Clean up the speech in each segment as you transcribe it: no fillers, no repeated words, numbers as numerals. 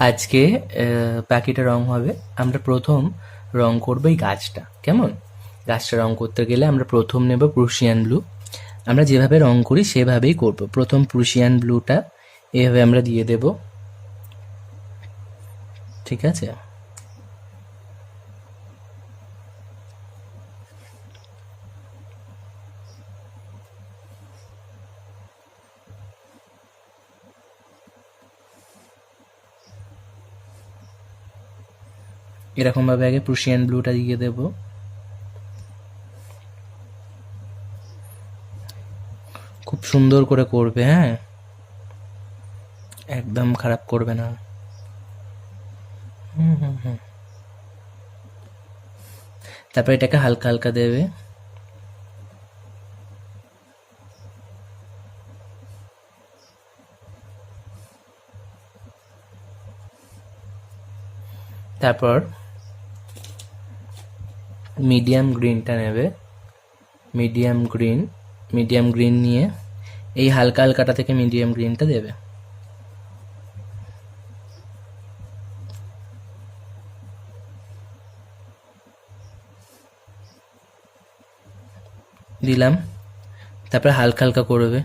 আজকে পাখিটা রং হবে। আমরা প্রথম রং করবো এই গাছটা। কেমন? গাছটা রং করতে গেলে আমরা প্রথম নেব প্রুশিয়ান ব্লু। আমরা যেভাবে রং করি সেভাবেই করব। প্রথম প্রুশিয়ান ব্লুটা এভাবে আমরা দিয়ে দেব। ঠিক আছে? এরকমভাবে আগে প্রুশিয়ান ব্লুটা দিয়ে দেব। খুব সুন্দর করে করবে, হ্যাঁ, একদম খারাপ করবে না। তারপর এটাকে হালকা হালকা দেবে। তারপর মিডিয়াম গ্রিনটা নেবে। মিডিয়াম গ্রিন নিয়ে এই হালকা হালকাটা থেকে মিডিয়াম গ্রিনটা দেবে। দিলাম। তারপরে হালকা হালকা করবে।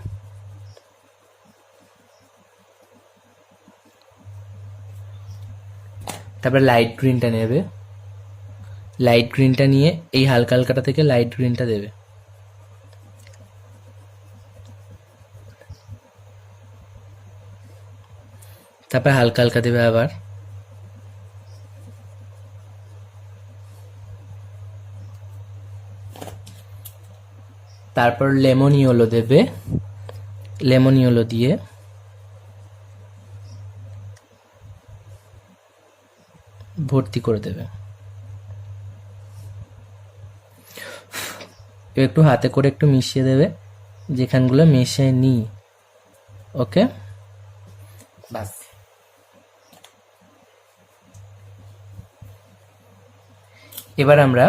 তারপরে লাইট গ্রিনটা নেবে। লাইট গ্রিনটা নিয়ে এই হালকা হালকাটা থেকে লাইট গ্রিনটা দেবে। তারপরে হালকা হালকা দেবে আবার। তারপর লেমন ইয়েলো দেবে। লেমন ইয়েলো দিয়ে ভর্তি করে দেবে। একটু হাতে করে একটু মিশিয়ে দেবে যেখানগুলো মেশে নি। ওকে, বাস। এবার আমরা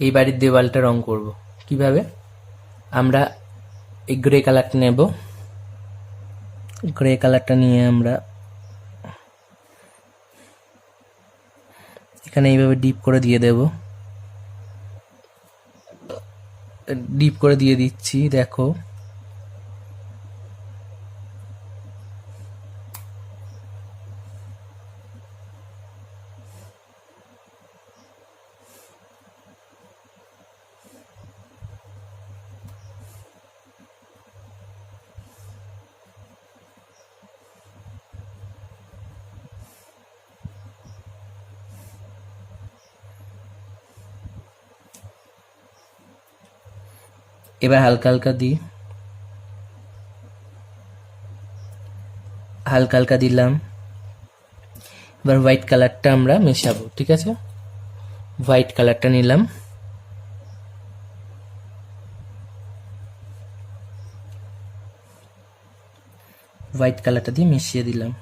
এই বাড়ির দেওয়ালটা রং করব। কিভাবে? আমরা এই গ্রে কালারটা নেব। গ্রে কালারটা নিয়ে আমরা এখানে এইভাবে ডিপ করে দিয়ে দেব। ডিপ করে দিয়ে দিচ্ছি, দেখো। এবার হালকা হালকা দিই। হালকা হালকা দিলাম। এবার হোয়াইট কালারটা আমরা মেশাবো। ঠিক আছে, হোয়াইট কালারটা নিলাম। হোয়াইট কালারটা দিয়ে মিশিয়ে দিলাম।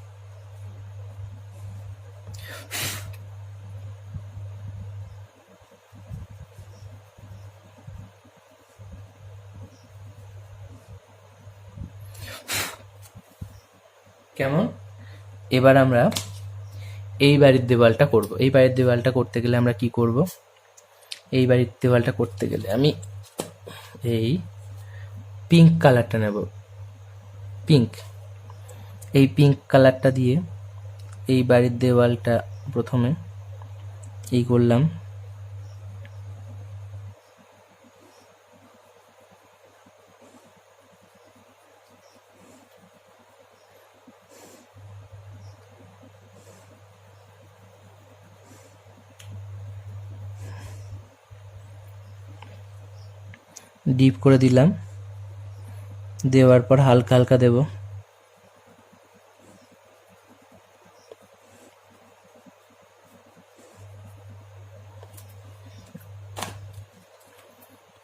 কেমন? এবার আমরা এই বাড়ির দেওয়ালটা করব। এই বাড়ির দেওয়ালটা করতে গেলে আমরা কি করব? এই বাড়ির দেওয়ালটা করতে গেলে আমি এই পিঙ্ক কালারটা নেব। পিঙ্ক, এই পিঙ্ক কালারটা দিয়ে এই বাড়ির দেওয়ালটা প্রথমে এই করলাম। ডিপ করে দিলাম। দেওয়ার পর হালকা হালকা দেব।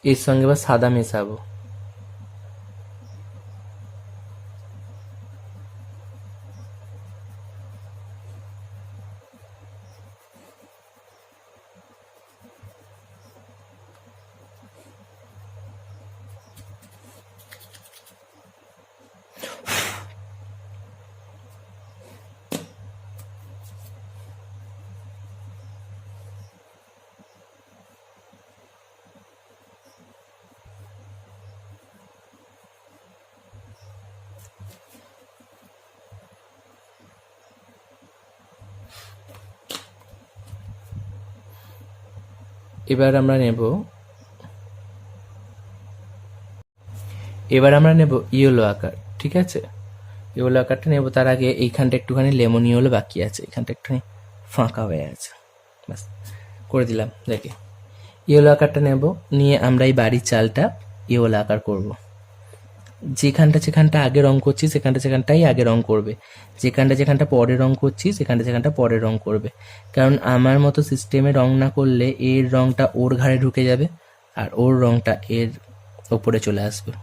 এর সঙ্গে এবার সাদা মেশাবো। এবার আমরা নেব ইয়েলো আকার, ঠিক আছে? ইয়েলো আকারটা নেব, তার আগে এইখানটা একটুখানি লেমন ইয়েলো বাকি আছে, এখানটা একটুখানি ফাঁকা হয়ে আছে, ব্যাস করে দিলাম। দেখে ইয়েলো আকারটা নেব, নিয়ে আমরা এই বাড়ির চালটা ইয়েলো আকার করব। যেখানটা আগে রং করছি সেখানটাই আগে রং করবে, যেখানটা পরে রং করছি সেখানটা পরে রং করবে। কারণ আমার মতো সিস্টেমে রং না করলে এর রংটা ওর ঘাড়ে ঢুকে যাবে আর ওর রংটা এর ওপরে চলে আসবে।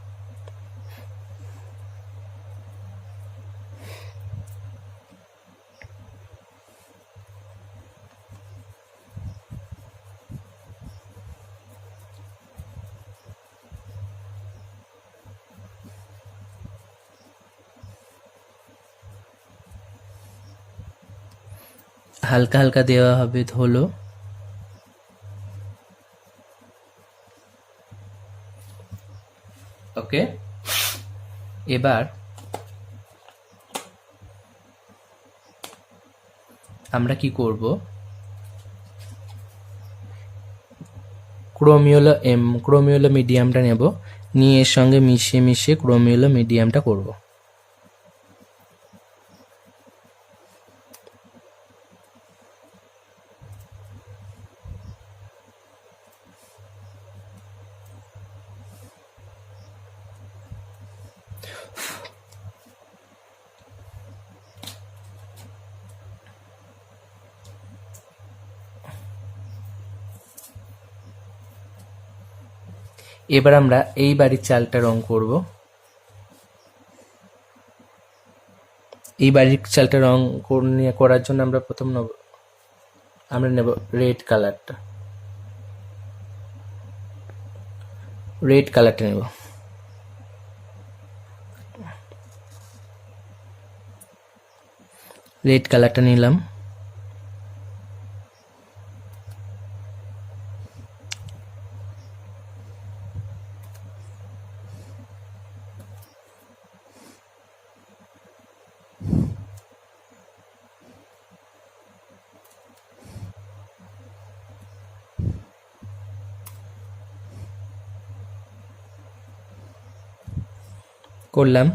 হালকা হালকা দেওয়া হবে ধুলো। ওকে, এবার আমরা কি করব, ক্রোমিওলো মিডিয়ামটা নেব, নিয়ে এর সঙ্গে মিশিয়ে ক্রোমিওলো মিডিয়ামটা করব। এবার আমরা এই বাড়ির চালটা রং করব। এই বাড়ির চালটা রং করার জন্য আমরা প্রথম নেব রেড কালারটা। নেব। রেড কালারটা নিলাম। করলাম,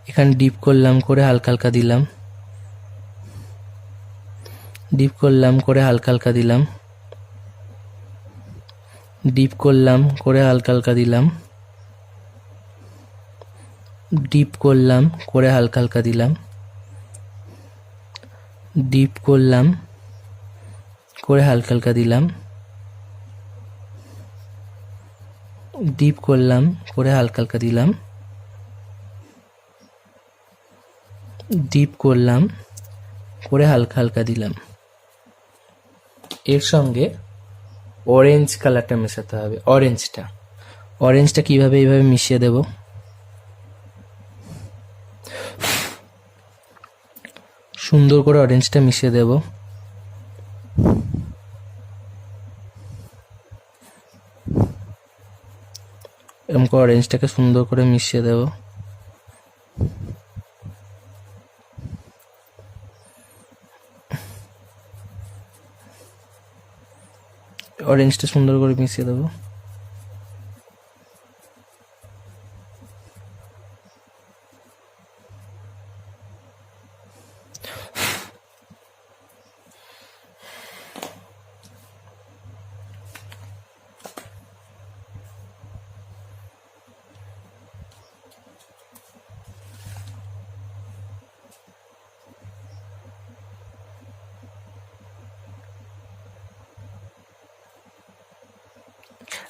এখানে ডিপ করলাম, করে হালকা হালকা দিলাম, ডিপ করলাম, করে হালকা হালকা দিলাম, ডিপ করলাম, করে হালকা হালকা দিলাম, ডিপ করলাম, করে হালকা হালকা দিলাম, ডিপ করলাম, করে হালকা হালকা দিলাম, ডিপ করলাম, করে হালকা হালকা দিলাম, ডিপ করলাম, করে হালকা হালকা দিলাম। এর সঙ্গে অরেঞ্জ কালারটা মেশাতে হবে। অরেঞ্জটা কিভাবে এইভাবে মিশিয়ে দেব, সুন্দর করে অরেঞ্জটা মিশিয়ে দেব। এরকম করে অরেঞ্জটাকে সুন্দর করে মিশিয়ে দেব। অরেঞ্জটা সুন্দর করে মিশিয়ে দেবো।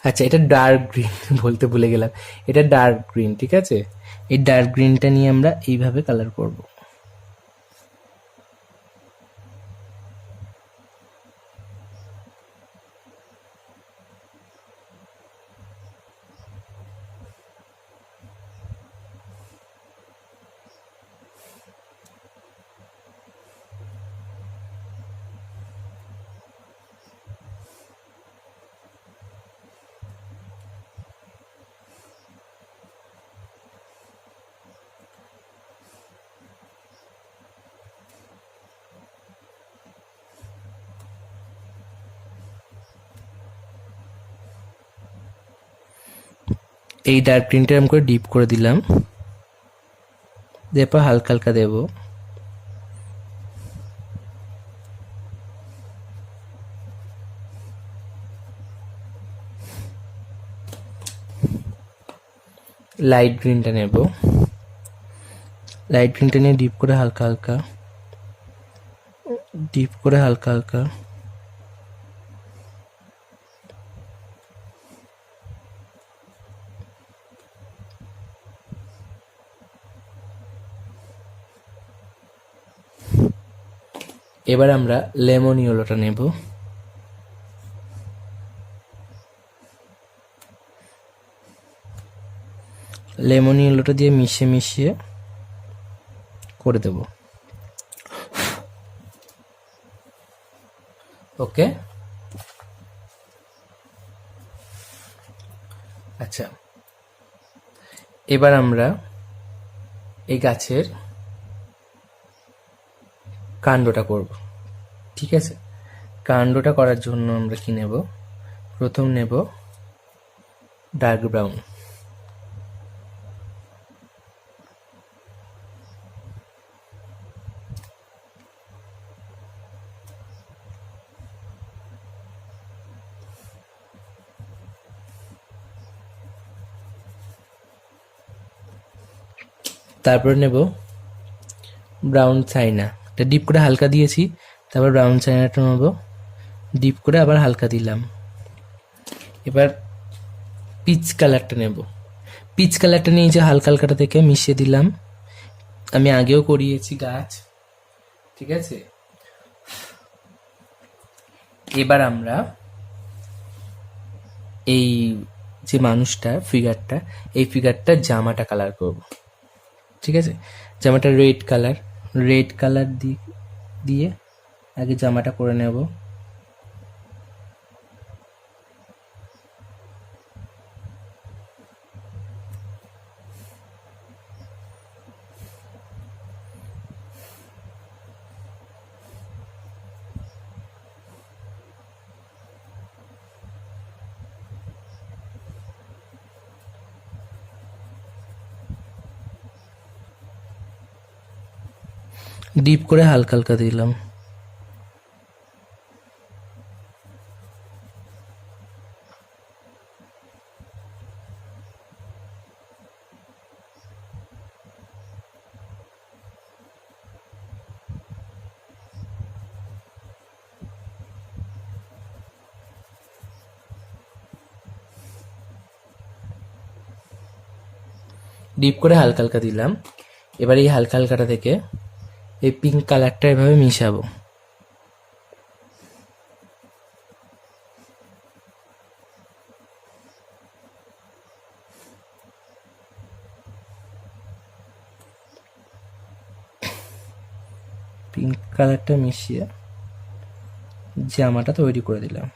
আচ্ছা, এটা ডার্ক গ্রিন বলতে ভুলে গেলাম, এটা ডার্ক গ্রিন, ঠিক আছে? এই ডার্ক গ্রিনটা নিয়ে আমরা এইভাবে কালার করব। এই ডার্ক গ্রিনটা এরকম করে ডিপ করে দিলাম, এরপর হালকা হালকা দেব। লাইট গ্রিনটা নেব, লাইট গ্রিনটা নিয়ে ডিপ করে হালকা হালকা, ডিপ করে হালকা হালকা। এবার আমরা লেমন ইয়েলোটা নেব, লেমন ইয়েলোটা দিয়ে মিশিয়ে মিশিয়ে করে দেব। ওকে, আচ্ছা এবার আমরা এই গাছের কাণ্ডটা করব। ঠিক আছে, কাণ্ডটা করার জন্য আমরা কি নেব, প্রথম নেব ডার্ক ব্রাউন, তারপর নেব ব্রাউন চাইনা, এটা ডিপ করে হালকা দিয়েছি, তারপর ব্রাউন চাইনাটা নেব, ডিপ করে আবার হালকা দিলাম। এবার পিচ কালারটা নেব, পিচ কালারটা নিয়ে যে হালকা হালকাটা থেকে মিশিয়ে দিলাম, আমি আগেও করিয়েছি গাছ। ঠিক আছে, এবার আমরা এই যে মানুষটা ফিগারটা, এই ফিগারটার জামাটা কালার করব। ঠিক আছে, জামাটা রেড কালার, রেড কালার দিয়ে আগে জামাটা করে নেব। ডিপ করে হালকা হালকা দিলাম। ডিপ করে হালকা হালকা দিলাম। এবার এই হালকা হালকাটা থেকে এই পিঙ্ক কালারটা এভাবে মিশাবো। পিঙ্ক কালারটা মিশিয়ে জামাটা তৈরি করে দিলাম।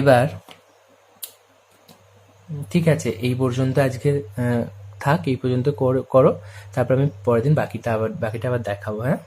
এবার ঠিক আছে, এই পর্যন্ত আজকে থাক, এই পর্যন্ত করো, তারপর আমি পরের দিন বাকিটা আবার দেখাবো। হ্যাঁ।